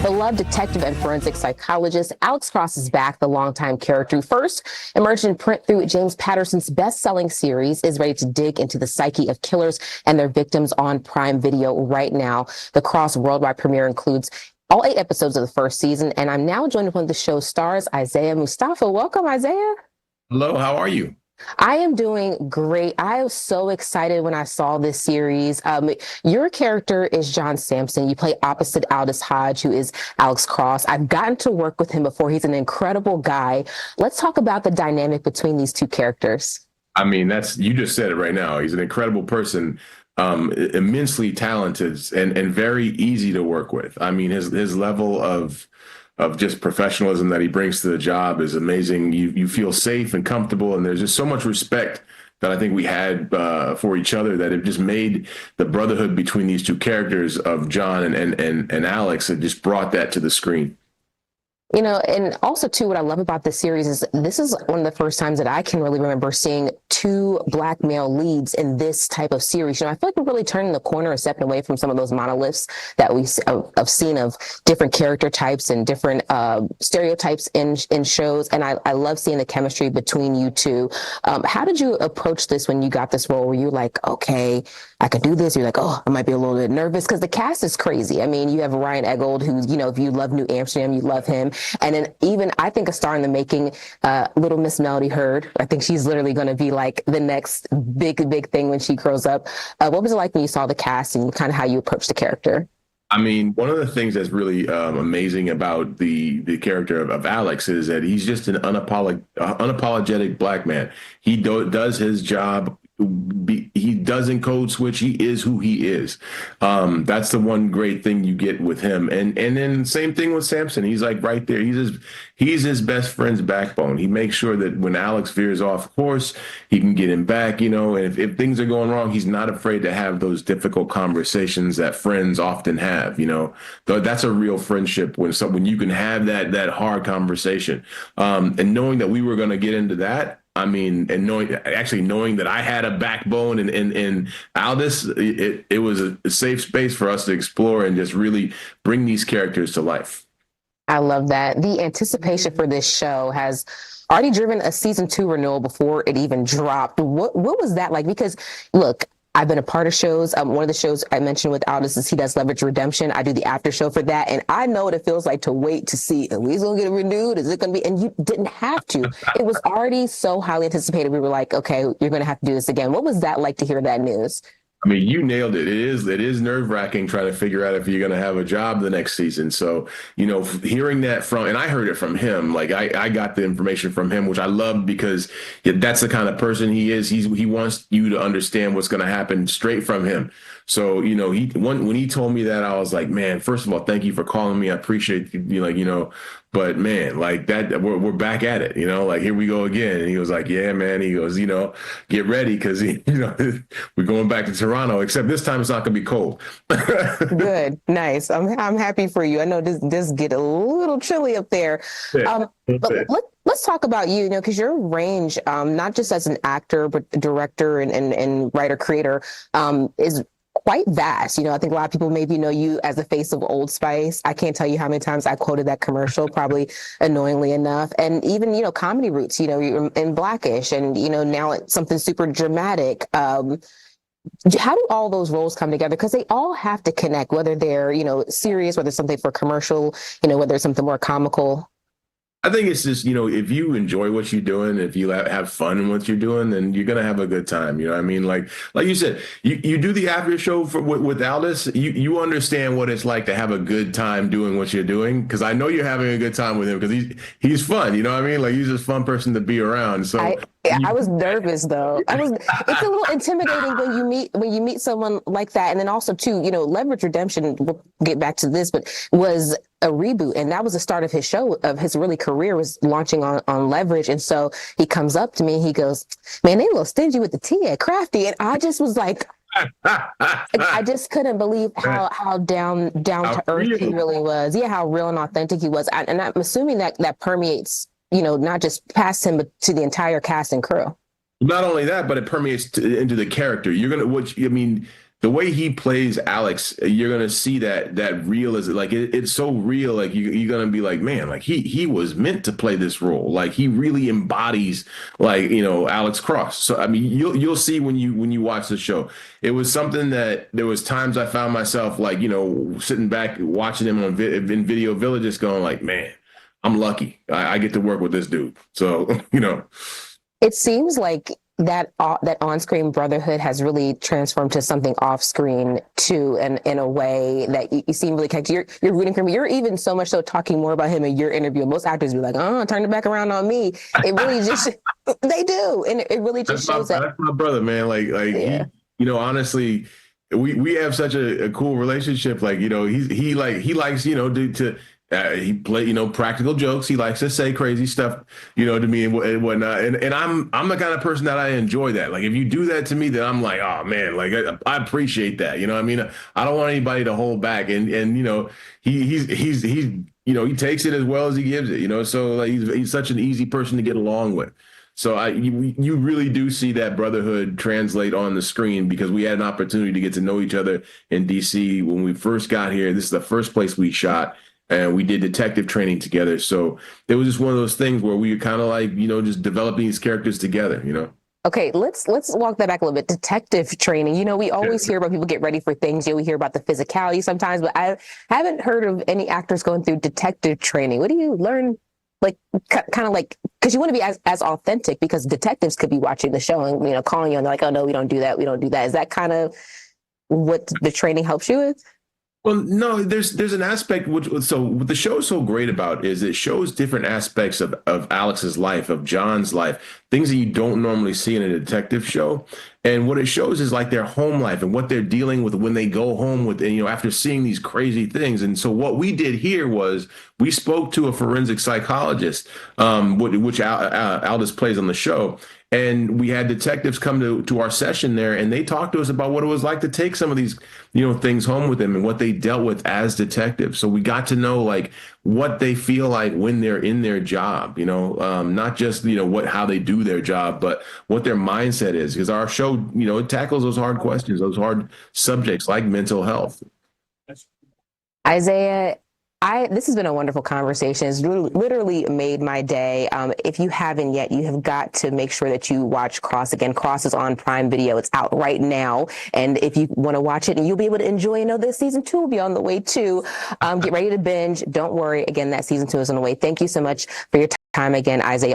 Beloved detective and forensic psychologist Alex Cross is back. The longtime character who first emerged in print through James Patterson's best-selling series is ready to dig into the psyche of killers and their victims on Prime Video right now. The Cross worldwide premiere includes all 8 episodes of the first season, and I'm now joined with one of the show's stars, Isaiah Mustafa. Welcome, Isaiah. Hello, how are you? I am doing great. I was so excited when I saw this series. Your character is John Sampson. You play opposite Aldous Hodge, who is Alex Cross. I've gotten to work with him before. He's an incredible guy. Let's talk about the dynamic between these two characters. I mean, you just said it right now. He's an incredible person, immensely talented and very easy to work with. I mean, his level of just professionalism that he brings to the job is amazing. You feel safe and comfortable, and there's just so much respect that I think we had for each other that it just made the brotherhood between these two characters of John and Alex. It just brought that to the screen. You know, and also, too, what I love about this series is this is one of the first times that I can really remember seeing 2 Black male leads in this type of series. You know, I feel like we're really turning the corner and stepping away from some of those monoliths that I've seen of different character types and different stereotypes in shows. And I love seeing the chemistry between you two. How did you approach this when you got this role? Were you like, okay, I could do this? You're like, oh, I might be a little bit nervous because the cast is crazy. I mean, you have Ryan Eggold, who's, you know, if you love New Amsterdam, you love him. And then even, I think, a star in the making, little Miss Melody Hurd. I think she's literally going to be like the next big thing when she grows up. What was it like when you saw the cast and kind of how you approached the character? I mean, one of the things that's really amazing about the character of Alex is that he's just an unapologetic Black man. He does his job. He doesn't code switch. He is who he is. That's the one great thing you get with him. And then same thing with Sampson. He's like right there. He's his best friend's backbone. He makes sure that when Alex veers off course, he can get him back, you know, and if things are going wrong, he's not afraid to have those difficult conversations that friends often have, you know. That's a real friendship when you can have that hard conversation. And knowing that we were going to get into that, I mean, and knowing that I had a backbone in Aldous, it was a safe space for us to explore and just really bring these characters to life. I love that. The anticipation for this show has already driven a season 2 renewal before it even dropped. What was that like? Because look, I've been a part of shows. One of the shows I mentioned with Aldous is he does Leverage Redemption. I do the after show for that. And I know what it feels like to wait to see, are we going to get renewed? Is it going to be? And you didn't have to. It was already so highly anticipated. We were like, okay, you're going to have to do this again. What was that like to hear that news? I mean, you nailed it. It is nerve-wracking trying to figure out if you're going to have a job the next season. So, you know, hearing that and I heard it from him, like I got the information from him, which I love because that's the kind of person he is. He wants you to understand what's going to happen straight from him. So, you know, when he told me that, I was like, man, first of all, thank you for calling me. I appreciate you, like, you know, but man, like that, we're back at it, you know, like here we go again. And he was like, yeah, man. He goes, you know, get ready because, you know, we're going back to Toronto, except this time it's not going to be cold. Good. Nice. I'm happy for you. I know this get a little chilly up there. Yeah, But let's talk about you know, because your range, not just as an actor, but director and writer creator, is quite vast. You know, I think a lot of people maybe know you as the face of Old Spice. I can't tell you how many times I quoted that commercial, probably annoyingly enough. And even, you know, comedy roots, you know, you're in Blackish and, you know, now it's something super dramatic. How do all those roles come together? Because they all have to connect, whether they're, you know, serious, whether it's something for commercial, you know, whether it's something more comical. I think it's just, you know, if you enjoy what you're doing, if you have fun in what you're doing, then you're going to have a good time. You know what I mean? Like you said, you do the after show with Aldous, you understand what it's like to have a good time doing what you're doing. Cause I know you're having a good time with him because he's fun. You know what I mean? Like he's just a fun person to be around. So I was nervous though. It's a little intimidating when you meet someone like that. And then also too, you know, Leverage Redemption, we'll get back to this, but was a reboot. And that was the start of his show, of his really career, was launching on Leverage. And so he comes up to me and he goes, man, they a little stingy with the tea at Crafty. And I just was like, I just couldn't believe how down to earth he really was. Yeah, how real and authentic he was. And I'm assuming that permeates, you know, not just past him, but to the entire cast and crew. Not only that, but it permeates into the character. You're going to, I mean, the way he plays Alex, you're gonna see that real is like it's so real. Like you're gonna be like, man, like he was meant to play this role. Like he really embodies like Alex Cross. So I mean, you'll see when you watch the show. It was something that there was times I found myself like sitting back watching him in Video Village, just going like, man, I'm lucky. I get to work with this dude. So It seems like that on-screen brotherhood has really transformed to something off-screen too, and in a way that you seem really connected. You're rooting for him. You're even so much so talking more about him in your interview. Most actors be like, "Oh, turn it back around on me." It really just they do, and it really just shows that. That's my brother, man. Like Yeah. honestly, we have such a cool relationship. Like he likes he play practical jokes. He likes to say crazy stuff to me and whatnot. And I'm the kind of person that I enjoy that. Like if you do that to me, then I'm like, oh man, like I appreciate that. I mean, I don't want anybody to hold back. And he's he takes it as well as he gives it. So like he's such an easy person to get along with. So you really do see that brotherhood translate on the screen, because we had an opportunity to get to know each other in DC when we first got here. This is the first place we shot, and we did detective training together. So it was just one of those things where we were kind of like, just developing these characters together, Okay, let's walk that back a little bit. Detective training. We always hear about people get ready for things. We hear about the physicality sometimes, but I haven't heard of any actors going through detective training. What do you learn? Like, kind of like, because you want to be as authentic, because detectives could be watching the show and calling you and they're like, oh no, we don't do that. We don't do that. Is that kind of what the training helps you with? Well, no, there's an aspect so what the show is so great about is it shows different aspects of Alex's life, of John's life, things that you don't normally see in a detective show. And what it shows is like their home life and what they're dealing with when they go home with, after seeing these crazy things. And so what we did here was we spoke to a forensic psychologist, which Aldous plays on the show. And we had detectives come to our session there, and they talked to us about what it was like to take some of these, things home with them and what they dealt with as detectives. So we got to know like what they feel like when they're in their job, not just, how they do their job, but what their mindset is. Because our show, it tackles those hard questions, those hard subjects like mental health. Isaiah, this has been a wonderful conversation. It's literally made my day. If you haven't yet, you have got to make sure that you watch Cross. Again, Cross is on Prime Video. It's out right now. And if you want to watch it, and you'll be able to enjoy, this season 2 will be on the way too. Get ready to binge. Don't worry. Again, that season 2 is on the way. Thank you so much for your time again, Isaiah.